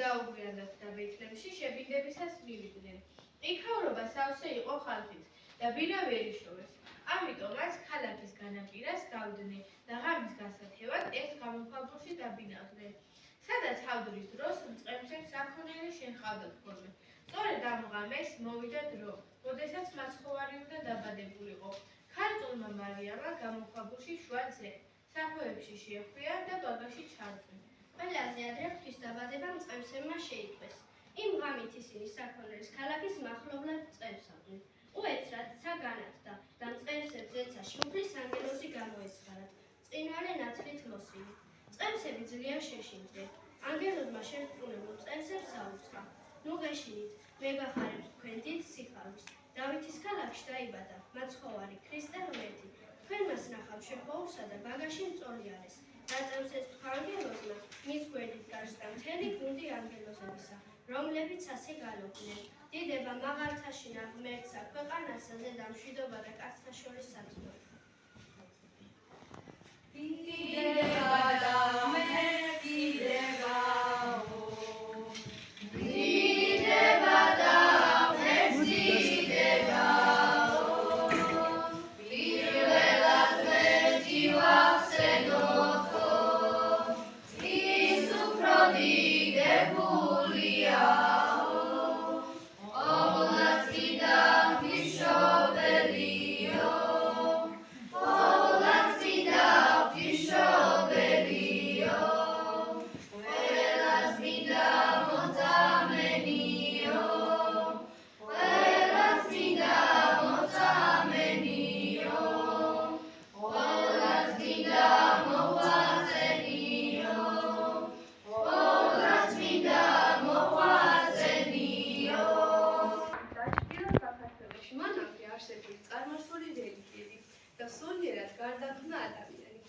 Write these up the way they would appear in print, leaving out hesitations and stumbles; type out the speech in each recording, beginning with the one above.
დაუბრუნდათ და ბეთლემში შებინდებისას მივიდნენ. იქაურობა სავსე იყო ხალხით და ბინა ვერ იშოვეს. ამიტომაც ქალაქის განაპირას გავდნენ და ღამის გასათევად ერთ გამოქვაბულში დაბინავდნენ, სადაც ჰავდრის დროს მწყემსებს საქონელი შენყავდათ ხოლმე. სწორედ ამ ღამეს მოვიდა დრო, როდესაც მაცხოვარი უნდა დაბადებულიყო. ქალწულმა მარიამმა გამოქვაბულში შუაზე სახვეებში შეხვია და ბაგაში ჩარწვი. ყველაზე ადრე ღვთის დაბადება მწყემსებმა შეიტყვეს. იმ ღამით ისინი საქონელს ქალაქის მახლობლად წევსავდნენ. უეცრად საგანათდა და მწყემსებს ზეცა შუბლის ანგელოზი გამოეცხარათ, წინვალე ნათლით მოსილი. მწყემსები ძლიერ შეშინდნენ. ანგელოზმა შერწმუნებულ მწყემსებს აუწყა: ნუ გეშინით, მე გახარებთ თქვენ დიდ სიხარულს. დავითის ქალაქში დაიბადა მაცხოვარი ქრისტე ღმერთი. თქვენ მას ნახავთ შეხვეულსა და ბაგაში მწოლიარეს. დაწევს ეს თქვა ანგელოზმა, მის გვერდით გაჟდა მთელი გუნდი ანგელოზებისა, რომლებიც ასე გალობდნენ: დიდება მაღალთაშინა ღმერთსა, ქვეყანასა, ზედა მშვიდობა და კაცთა შორის სათნო. დიდება და ღმერთს დიდებაო, დიდება და ღმერთს დიდებაო, პირველად ღმერთი ვახსენოთო, ის უფრო დიდებულიაო, ყოვლად წიდა ღვთისმშობელიო, ყოვლად წიდა ღვთისმშობელიო, ყველა წმინდა მოწამენიო, ყველა წმინდა მოწამენიო, ყველა წმინდა მოღვაწენიო, ყველა წმინდა მოღვაწენიო. დაჩრდილა საქართველოში მანამდე არსებული წარმართული რელიგიები და სულიერად გარდაქმნა ადამიანი.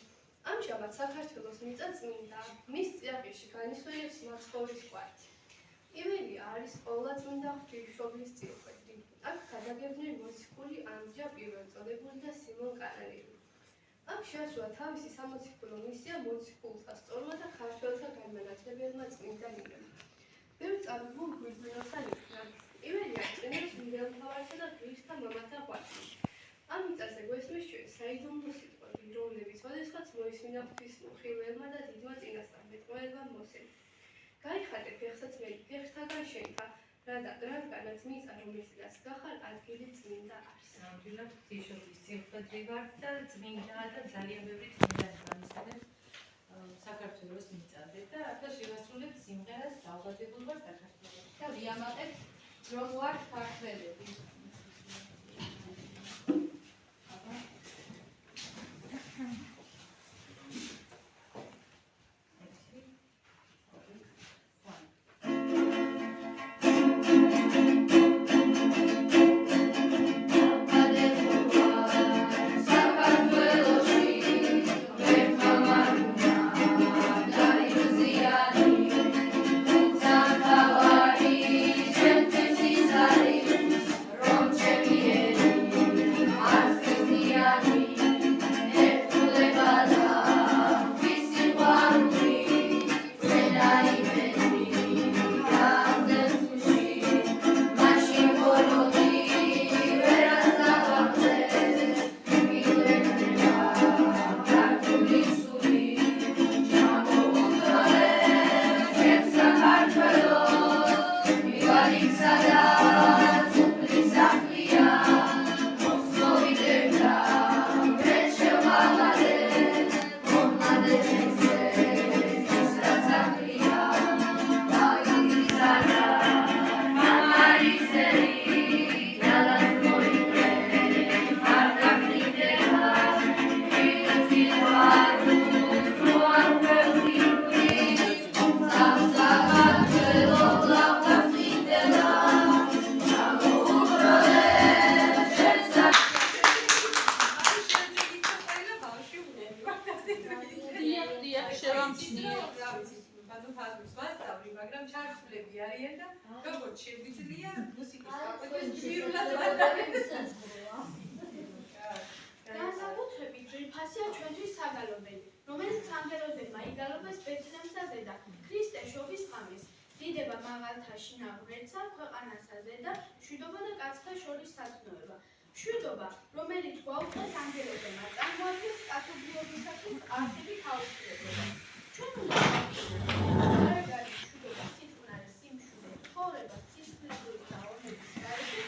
ამჟამად საქართველოს მიწა წმინდა, მის წიაღში განისვენებს მაცხოვრის კვართი. ივერია არის ყოვლადწმინდა ღვთისმშობლის წილხვედრი. აქ გადაგებდნენ მოციქული ანდრია პირველწოდებული და სიმონ კანანელი. აქ შეასრულა თავისი სამოციქულო მისია მოციქულთა სწორმა და ქართველთა განმანათლებელმა წმინდა ნინომ. ბევრ წამებულ გვირგვინოსთან იქნა. ივერია წმინდას მღვდელმთავარსა და ღირსთა მამათა ღვაწლში. ამ მიწაზე გვესმის ჩვენ საიდუმლო სიტყვები, რომლებიც ოდესღაც მოისმინა ღვთის მხილველმა და დიდმა წინასწარმეტყველებამ მოსემ. გაიხატე ფეხსაცმელი ფეხთაგან შენთა, რადგანაც მიწა, რომელსაც გახარ ადგილი წმინდა არის. ნამდვილად ღვთისმშობლის წილხვედრი ვართ და წმინდაა და ძალიან ბევრი წმინდანი განისვენებს საქართველოს მიწაზე და ახლა შევასრულებთ სიმღერას „დავბადებულ ვარ საქართველოში“ და ვიამაყებთ რომ ვართ ქართველები. განსაკუთრებით ძვირფასია ჩვენთვის საგალობელი, რომელიც ანგელოზებმა იგალობეს ბეთლემსა ზედა ქრისტე შობის ღამეს. დიდება მაღალთა შინააღმერთსა ქვეყანასაზე და მშვიდობა და კაცთა შორის სათნოება. მშვიდობა, რომელიც გვაუწყეს ანგელოზებმა, წარმოადგენს კაცობრიობისათვის არსებით აუცილებლობას. ჩვენ უნდა გარეგანი მშვიდობა, სიწყნარე, სიმშვიდე, ცხოვრება, სისხლისღვრით და ორმების გარეშე,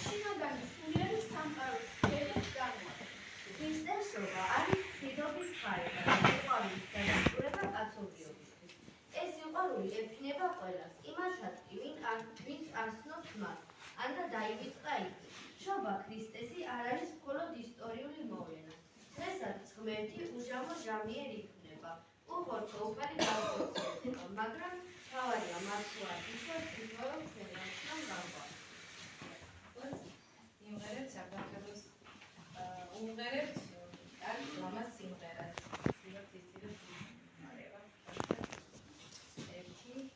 შინაგანი სულიერი სამყაროს ძეგლს წარმოადგენს. ქრისტესობა არის მშვიდობის ხარება და სიყვარულის დადასტურება კაცობრიობისთვის. ეს სიყვარული ეფინება ყველას, იმასაც კი ვინც არ ცნობს მას, ან და დაივიწყა იქ. შობა ქრისტესი არ არის მხოლოდ ისტორიული მოვლენა. დღესაც ღმერთი უჟამო ჟამიერ იქმნება, უხორცო უფალი გავხორციელდება, მაგრამ მთავარია მას თუ არ იცავს, თვითონ ჩვენ რაცნამ გავყავთ. იმღერებთ საქართველოს უმღერებთ არ ლამაზ სიმღერას. ვიღებთ ისინი მარევა. 1 2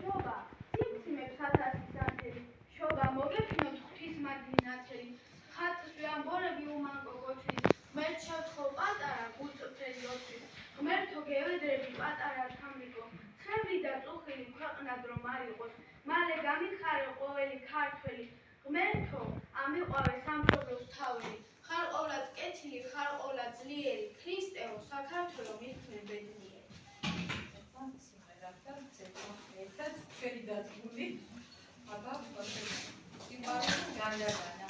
შობა, სიმციმებს ათასის ათელი, შობა მოგეფინოთ ღვთის მაგინათელი, ხატს ვიამბორები უმანკო კოჩრი, ღმერთ შევთხოვ პატარა გულწრფელი ოჩრი, ღმერთო გევედრები პატარა თამრიკო, ცხელი და წუხილი ქვეყნად რომ არ იყოს, მალე გამიხარე ყოველი ქართველი, ღმერთო ამიყვავე სამშობლოს თავი, ხარ ყოვლად კეთილი, ხარ ყოვლად ძლიერი, ქრისტეო საქართველო მიხნე ბედნიერი. ერთად ჩვენი დადგმული აბა სიყვარულის განდაგანა.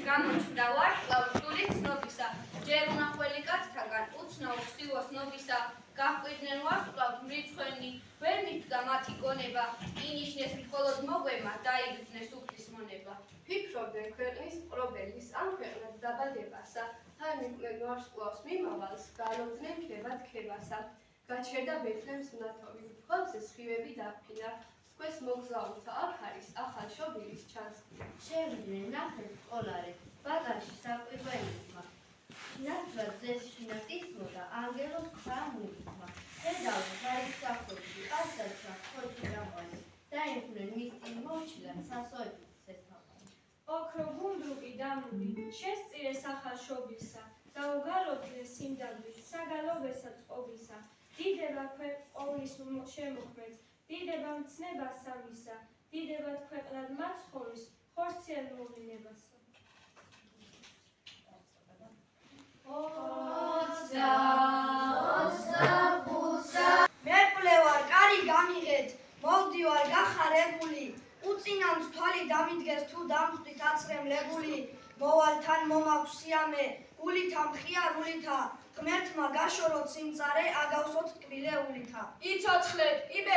გამოჩნდა ვარსკვლავ სულის ცნობისა, ჯერ უნახველი კაცთაგან უცნაურ სხივოს ნობისა, გაჰყვიდნენ ვარსკვლავ მრიცხვენი, ვერ მიხვდა მათი გონება, ინიშნეს მხოლოდ მოგვემა, დაიგრძნეს უფლის მონება. ფიქრობდნენ ქვეყნის მპყრობელის, ამ ქვეყნად დაბადებასა, თან იყვნენ ვარსკვლავს მიმავალს, გალობდნენ ქებად ქებასა. გაჩერდა ბეთლემს მნათობი, ხვალზე სხივები დაფინა, სქვეს მოგზაურთა აქ არის ახალ შობილის ჩანსკი. შევიდნენ ნახეს სკოლარე, ბაგაში საკვირველისმა. ნაცვლად ძეს შინას ისმოდა, ანგელოს ხა მუისმა. ხედავთ, არის საფრთხე, სასოებით ცესთავანი. ოქრო გუნდრუკი დამული, შესწირე სახალშობისა, გაუგალობდე სიმდაბრის, საგალობესა წყობისა, დიდება ყოვლის შემოქმედს, დიდება მცნება სამისა, დიდებად ქვეყნად მაცხოვრის, ხორციელ მოვლენებასა. მერყვლე ვარ, კარი გამიღეთ, მოვდივარ გახარებული, უწინამს თვალი დამიდგეს თუ დამხვდით აცრემლებული, მოვალ თან მომაქვს სიამე, გულითა მხიარულითა, ღმერთმა გაშოროთ სიმწარე, აგავსოთ ტკბილეულითა. იცოცხლეთ, იბერეთ